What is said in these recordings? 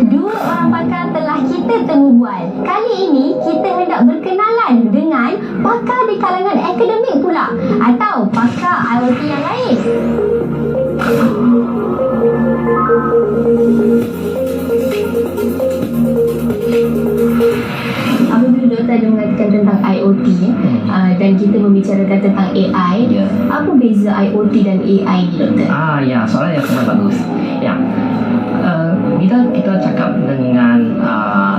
Dua orang pakar telah kita temu bual. Kali ini kita hendak berkenalan dengan pakar di kalangan akademik pula atau pakar IoT yang lain. Apabila doktor ada mengatakan tentang IoT dan kita membicarakan tentang AI, apa beza IoT dan AI ni, doktor? Ya, soalan yang sangat bagus. Ya, kita cakap dengan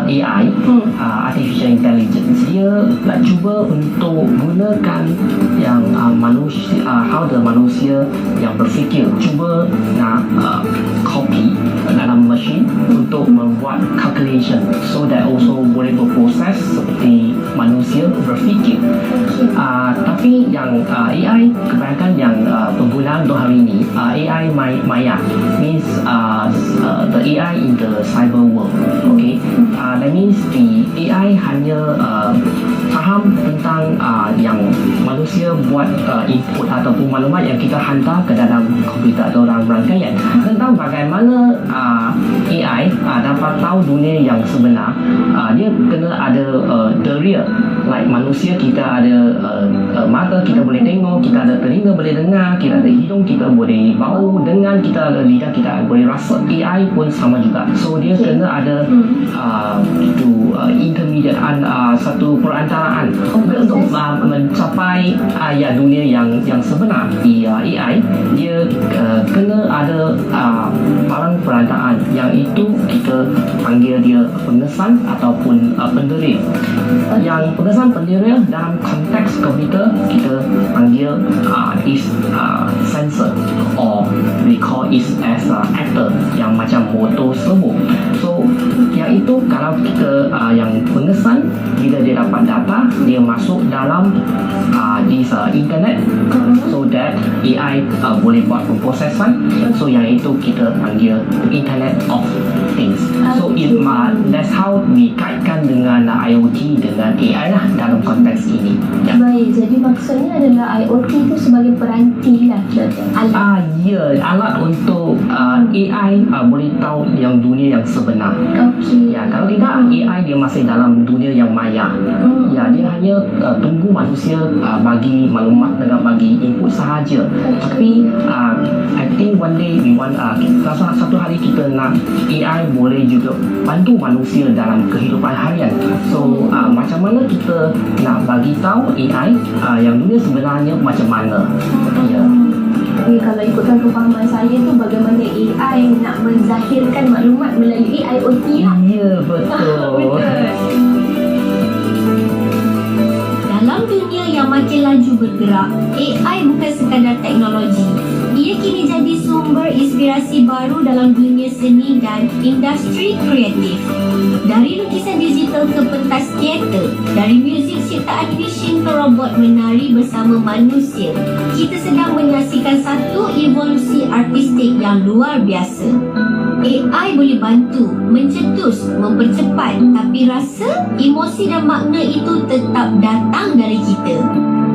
AI, artificial intelligence, dia nak cuba untuk gunakan yang manusia, how the manusia yang berfikir, cuba nak copy dalam mesin untuk membuat calculation, so that also boleh berproses seperti manusia berfikir. Tapi yang AI, kebanyakan yang penggunaan untuk hari ini, AI Maya means the AI in the cyber world. Okay, that means the AI hanya faham tentang yang manusia buat input ataupun maklumat yang kita hantar ke dalam komputer atau dalam rangkaian, tentang bagaimana AI dapat tahu dunia yang sebenar. Dia kena ada the real, like manusia kita ada mata kita boleh tengok, kita ada telinga boleh dengar, kita ada hidung kita boleh bau dengan, kita ada lidah kita boleh rasa. AI pun sama juga. So dia kena ada intermediate, satu perantaraan untuk mencapai dunia yang sebenar. Di AI dia kena ada barang perantaraan yang itu kita panggil dia pengesan ataupun penderir. Yang pengesan penderir dalam konteks komputer kita panggil is sensor, or we call it as actor, yang macam motor servo. So yang itu kalau kita yang pengesan, bila dia dapat data, dia masuk dalam this internet, so that AI boleh buat pemprosesan. So yang itu kita panggil Internet of Things. So that's how we kaitkan dengan IoT dengan AI lah dalam konteks ini. Baik, jadi maksudnya adalah IoT itu sebagai peranti lah, alat. Alat untuk AI boleh tahu yang dunia yang sebenar. Ya, kalau tidak, AI dia masih dalam dunia yang maya. Ya, dia hanya tunggu manusia bagi maklumat dengan bagi input sahaja. Tapi I think one day we want, satu hari kita nak AI boleh juga bantu manusia dalam kehidupan harian. So macam mana kita nak bagi tahu AI yang dunia sebenarnya macam mana? Ya. Kalau ikutkan kefahaman saya tu, bagaimana AI nak menzahirkan maklumat melalui IoT lah. Ya, betul. Dalam dunia yang makin laju bergerak, AI bukan sekadar teknologi. Ia kini jadi sumber inspirasi baru dalam dunia seni dan industri kreatif. Dari lukisan digital ke pentas teater, dari muzik ciptaan mesin ke robot menari bersama manusia, kita sedang menyaksikan satu evolusi artistik yang luar biasa. AI boleh bantu, mencetus, mempercepat, tapi rasa, emosi dan makna itu tetap datang dari kita.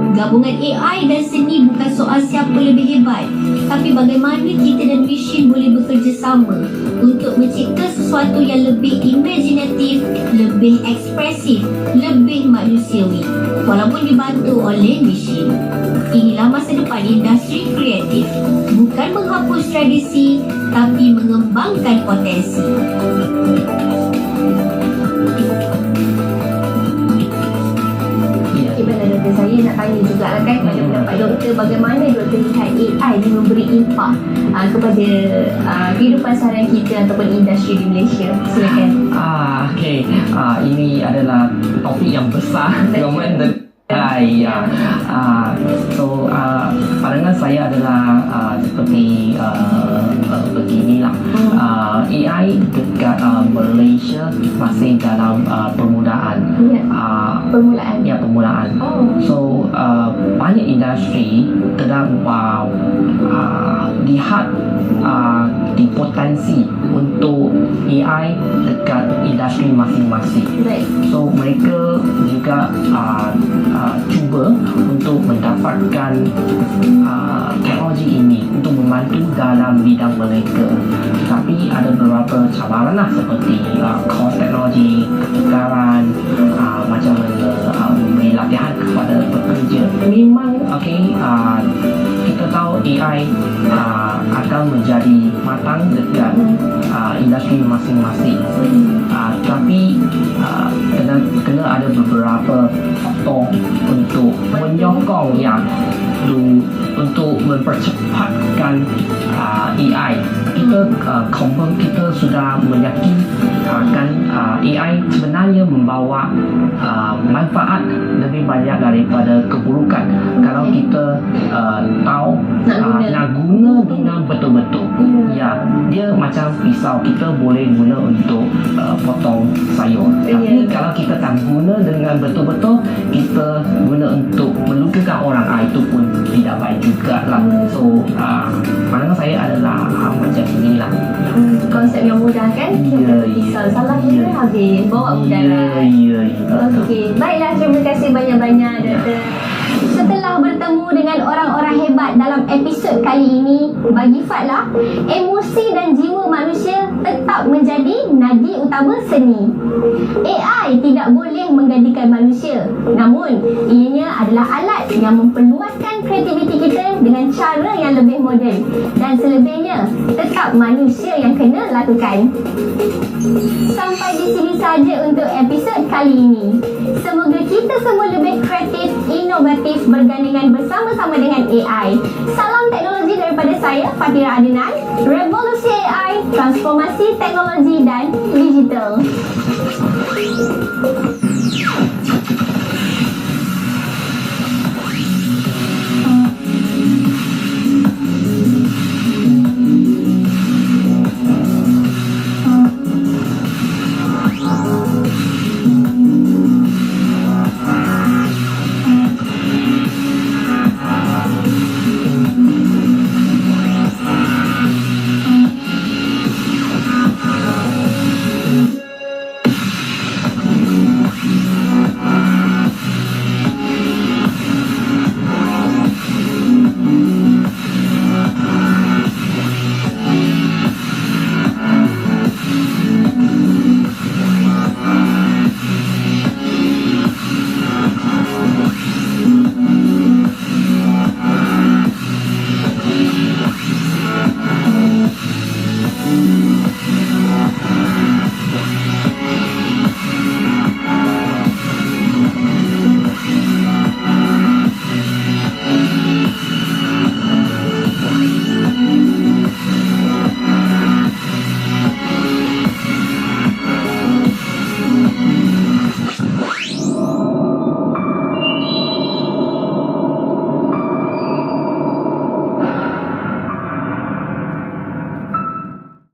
Gabungan AI dan seni bukan soal siapa lebih hebat, tapi bagaimana kita dan mesin boleh bekerjasama untuk mencipta sesuatu yang lebih imaginatif, lebih ekspresif, lebih manusiawi, walaupun dibantu oleh mesin. Inilah masa depan industri kreatif, bukan menghapus tradisi, tapi mengembangkan potensi. Doktor, saya nak tanya juga lah kan pada pendapat doktor, bagaimana doktor lihat AI dia memberi impak kepada kehidupan seharian kita ataupun industri di Malaysia? Silakan. Ini adalah topik yang besar. So pandangan saya adalah seperti beginilah. AI dekat Malaysia masih dalam permulaan. Permulaan. So banyak industri sedang lihat di potensi untuk AI dekat industri masing-masing. So mereka juga cuba untuk mendapatkan teknologi ini untuk membantu dalam bidang mereka. Tapi ada beberapa cabaran lah, seperti kos teknologi, ketegaran, macam mana memberi latihan kepada pekerja. Memang kita tahu AI akan menjadi matang dekat industri masing-masing. Tapi kena ada beberapa faktor untuk menyokong yang untuk mempercepatkan AI. Kita sudah meyakinkan AI sebenarnya membawa manfaat lebih banyak daripada keburukan kalau kita tahu nak guna dengan betul-betul. Ya, dia macam pisau, kita boleh guna untuk potong sayur. Tapi kalau kita tak guna dengan betul-betul, kita guna untuk melukakan orang, itu pun tidak baik juga lah. So pandangan saya adalah macam inilah. Konsep yang mudah kan? Pisau salah kita habis bawa udara. Okey, baiklah, terima kasih banyak-banyak Doktor. Setelah bertemu dengan orang-orang hebat dalam episod kali ini, bagi Fatlah, emosi dan jiwa manusia tetap menjadi nadi utama seni. AI tidak boleh menggantikan manusia, namun ianya adalah alat yang memperluaskan kreativiti kita dengan cara yang lebih moden, dan selebihnya tetap manusia yang kena lakukan. Sampai di sini saja untuk episod kali ini. Semoga kita semua lebih kreatif, inovatif, bergandingan bersama-sama dengan AI. Salam teknologi daripada saya, Fatira Adnan. Revolusi AI, transformasi teknologi dan digital.